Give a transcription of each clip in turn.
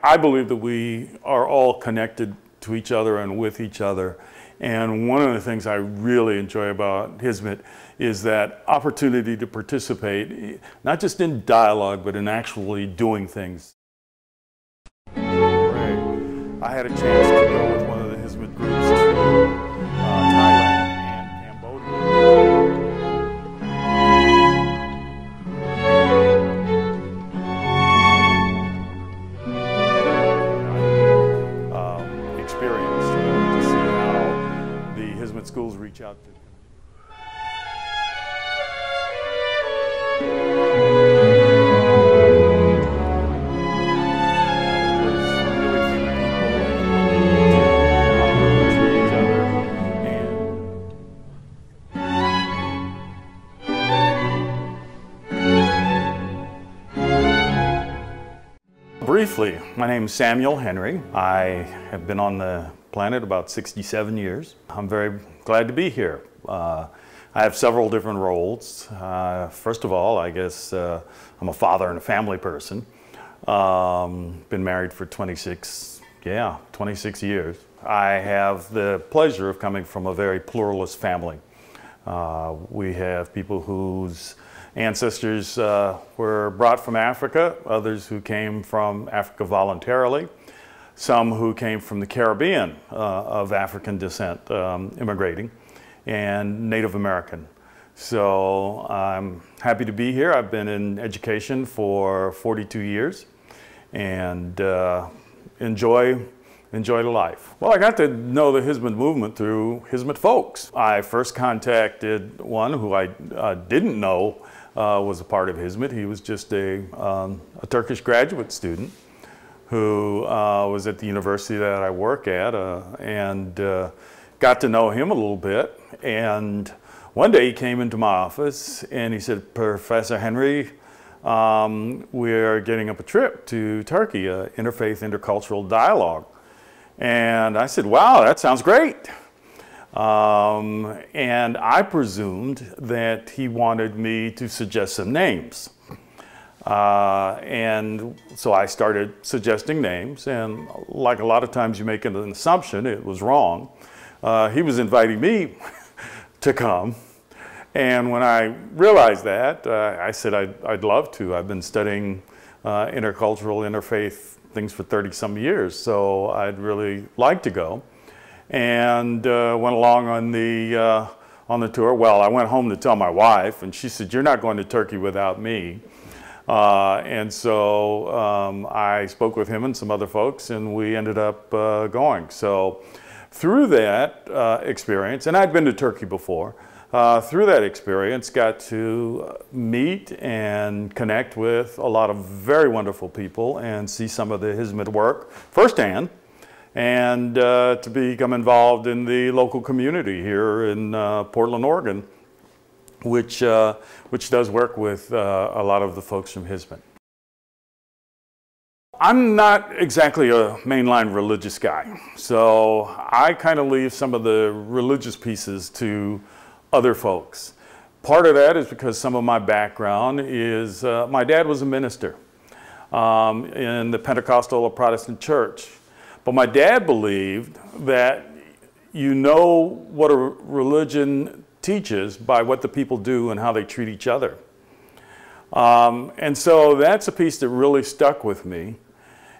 I believe that we are all connected to each other and with each other. And one of the things I really enjoy about Hizmet is that opportunity to participate, not just in dialogue, but in actually doing things. I had a chance to go with one of the Hizmet groups to Thailand and Cambodia. Experience to see how the Hizmet schools reach out to. Briefly, my name is Samuel Henry. I have been on the planet about 67 years. I'm very glad to be here. I have several different roles. First of all, I guess I'm a father and a family person. Been married for 26 years. I have the pleasure of coming from a very pluralist family. We have people whose ancestors were brought from Africa, others who came from Africa voluntarily, some who came from the Caribbean of African descent, immigrating, and Native American. So I'm happy to be here. I've been in education for 42 years and enjoy the life. Well, I got to know the Hizmet movement through Hizmet folks. I first contacted one who I didn't know was a part of Hizmet. He was just a Turkish graduate student who was at the university that I work at, and got to know him a little bit. And one day he came into my office and he said, "Professor Henry, we're getting up a trip to Turkey, an interfaith intercultural dialogue." And I said, "Wow, that sounds great." And I presumed that he wanted me to suggest some names. And so I started suggesting names, and like a lot of times you make an assumption, it was wrong. He was inviting me to come, and when I realized that, I said I'd love to. I've been studying intercultural, interfaith things for 30-some years, so I'd really like to go. And went along on the tour. Well, I went home to tell my wife, and she said, "You're not going to Turkey without me." And so I spoke with him and some other folks, and we ended up going. So through that experience, and I'd been to Turkey before, through that experience, got to meet and connect with a lot of very wonderful people and see some of the Hizmet work firsthand, and to become involved in the local community here in Portland, Oregon, which does work with a lot of the folks from Hizmet. I'm not exactly a mainline religious guy, so I kind of leave some of the religious pieces to other folks. Part of that is because some of my background is, my dad was a minister in the Pentecostal or Protestant church. But my dad believed that you know what a religion teaches by what the people do and how they treat each other. And so that's a piece that really stuck with me.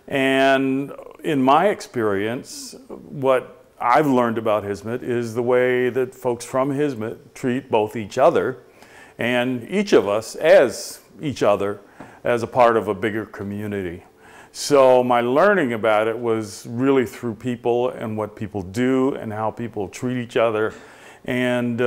And in my experience, what I've learned about Hizmet is the way that folks from Hizmet treat both each other and each of us as each other as a part of a bigger community. So my learning about it was really through people and what people do and how people treat each other, and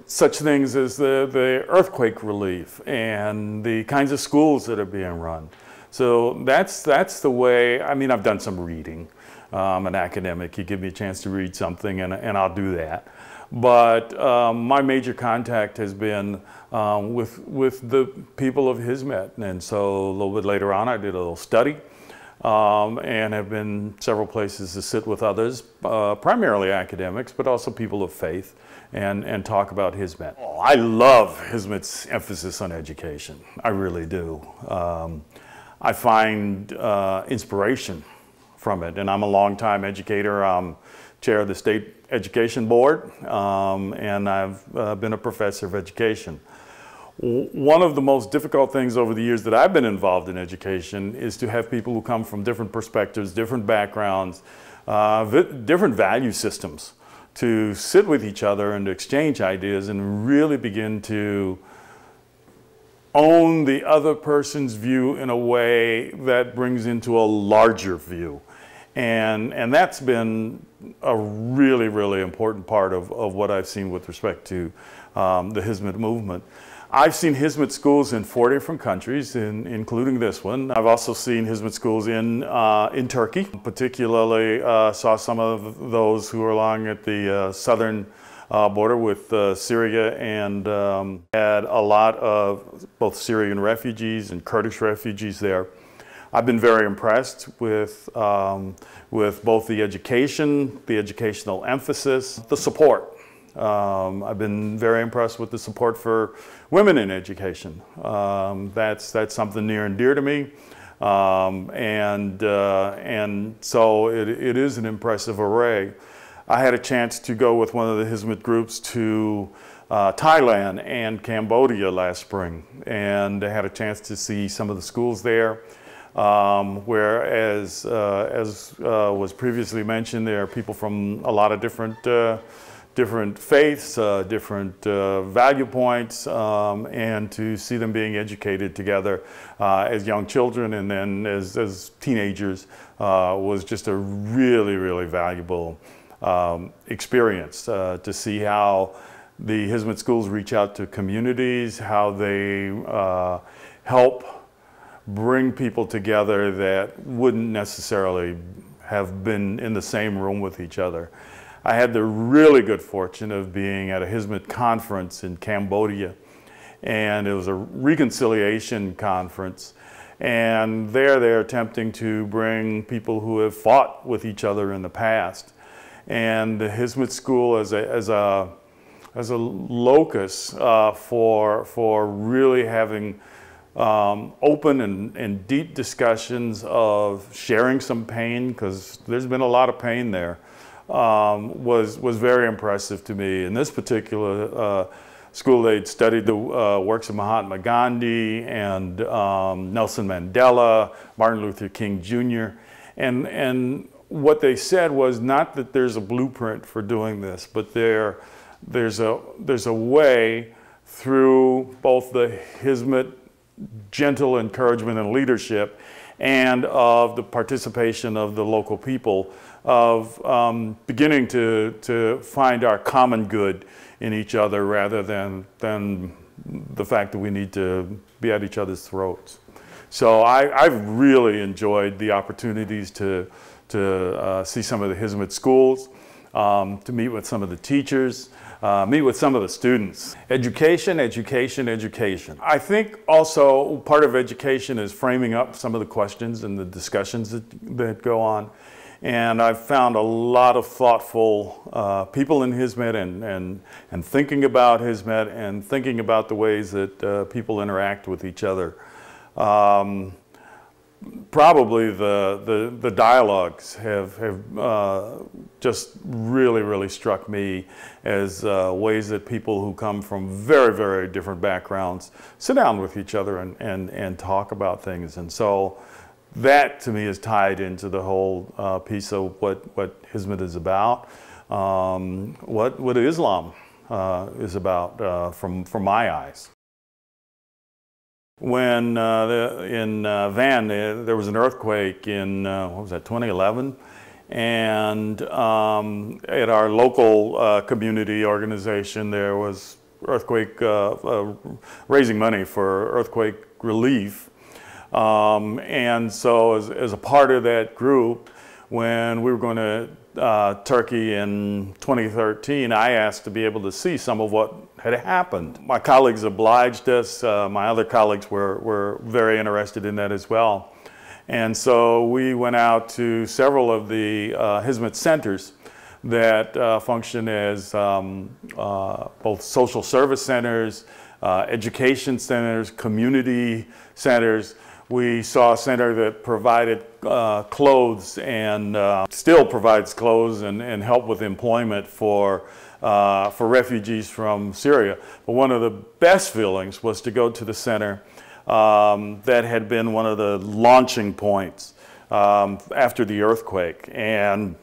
such things as the earthquake relief and the kinds of schools that are being run. So that's the way. I mean, I've done some reading. I'm an academic. You give me a chance to read something, and I'll do that. But my major contact has been with the people of Hizmet. And so a little bit later on, I did a little study and have been several places to sit with others, primarily academics, but also people of faith, and talk about Hizmet. I love Hizmet's emphasis on education. I really do. I find inspiration from it. And I'm a longtime educator. I'm chair of the State Education Board, and I've been a professor of education. One of the most difficult things over the years that I've been involved in education is to have people who come from different perspectives, different backgrounds, different value systems, to sit with each other and to exchange ideas and really begin to own the other person's view in a way that brings into a larger view. And that's been a really, really important part of what I've seen with respect to the Hizmet movement. I've seen Hizmet schools in 4 different countries, including this one. I've also seen Hizmet schools in Turkey. Particularly saw some of those who are along at the southern border with Syria, and had a lot of both Syrian refugees and Kurdish refugees there. I've been very impressed with both the education, the educational emphasis, the support. I've been very impressed with the support for women in education. That's something near and dear to me, and so it is an impressive array. I had a chance to go with one of the Hizmet groups to Thailand and Cambodia last spring, and I had a chance to see some of the schools there. Where, as was previously mentioned, there are people from a lot of different faiths, different value points, and to see them being educated together as young children and then as teenagers was just a really, really valuable experience to see how the Hizmet schools reach out to communities, how they help bring people together that wouldn't necessarily have been in the same room with each other. I had the really good fortune of being at a Hizmet conference in Cambodia, and it was a reconciliation conference, and they're attempting to bring people who have fought with each other in the past. And the Hizmet school as a locus for really having open and deep discussions of sharing some pain, because there's been a lot of pain there, was very impressive to me. In this particular school, they'd studied the works of Mahatma Gandhi and Nelson Mandela, Martin Luther King Jr. And what they said was not that there's a blueprint for doing this, but there's a way through both the Hizmet gentle encouragement and leadership and of the participation of the local people of beginning to find our common good in each other rather than the fact that we need to be at each other's throats. So I've really enjoyed the opportunities to see some of the Hizmet schools, to meet with some of the teachers, meet with some of the students. Education, education, education. I think also part of education is framing up some of the questions and the discussions that go on. And I've found a lot of thoughtful people in Hizmet and thinking about Hizmet and thinking about the ways that people interact with each other. Probably the dialogues have just really struck me as ways that people who come from very different backgrounds sit down with each other and talk about things. And so that to me is tied into the whole piece of what Hizmet is about, what Islam is about from my eyes. When in Van, there was an earthquake in, what was that, 2011? And at our local community organization, there was earthquake, raising money for earthquake relief. And so as a part of that group, when we were going to Turkey in 2013, I asked to be able to see some of what had happened. My colleagues obliged us. My other colleagues were very interested in that as well. And so we went out to several of the Hizmet centers that function as both social service centers, education centers, community centers, We saw a center that provided clothes and still provides clothes and help with employment for refugees from Syria. But one of the best feelings was to go to the center that had been one of the launching points after the earthquake, and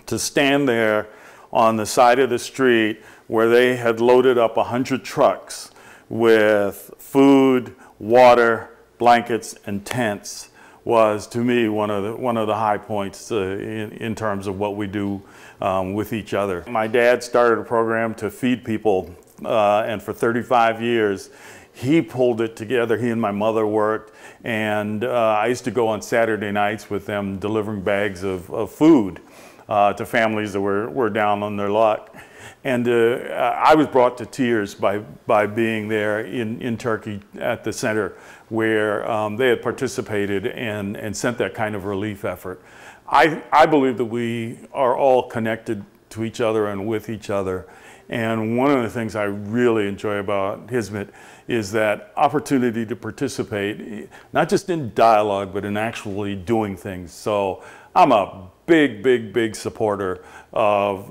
to stand there on the side of the street where they had loaded up 100 trucks with food, water, blankets, and tents was, to me, one of the high points in terms of what we do with each other. My dad started a program to feed people, and for 35 years, he pulled it together. He and my mother worked, and I used to go on Saturday nights with them delivering bags of food to families that were down on their luck. And I was brought to tears by being there in Turkey at the center where they had participated and sent that kind of relief effort. I believe that we are all connected to each other and with each other. And one of the things I really enjoy about Hizmet is that opportunity to participate, not just in dialogue, but in actually doing things. So I'm a big supporter of,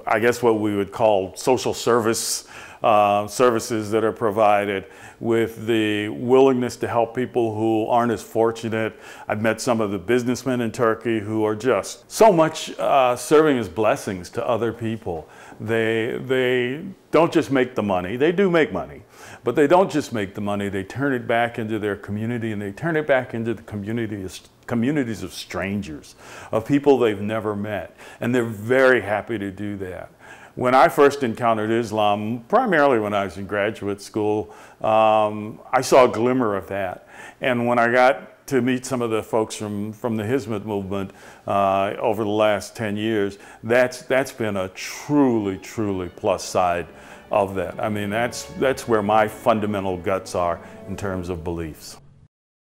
I guess, what we would call social services that are provided, with the willingness to help people who aren't as fortunate. I've met some of the businessmen in Turkey who are just so much serving as blessings to other people. They don't just make the money. They do make money, but they don't just make the money. They turn it back into their community, and they turn it back into the communities of strangers, of people they've never met, and they're very happy to do that. When I first encountered Islam, primarily when I was in graduate school, I saw a glimmer of that. And when I got to meet some of the folks from the Hizmet movement over the last 10 years, that's been a truly plus side of that. I mean, that's where my fundamental guts are in terms of beliefs.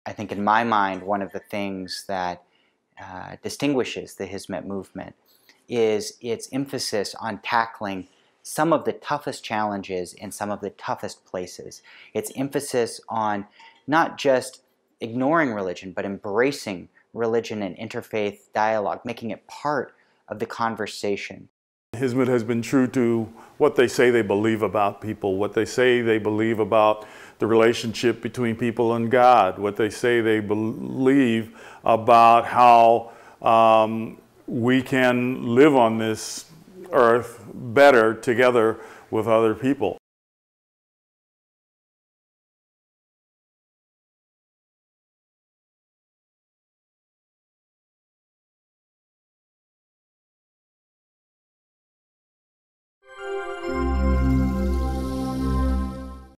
I think in my mind, one of the things that distinguishes the Hizmet movement is its emphasis on tackling some of the toughest challenges in some of the toughest places. Its emphasis on not just ignoring religion, but embracing religion and interfaith dialogue, making it part of the conversation. Hizmet has been true to what they say they believe about people, what they say they believe about the relationship between people and God, what they say they believe about how we can live on this earth better together with other people.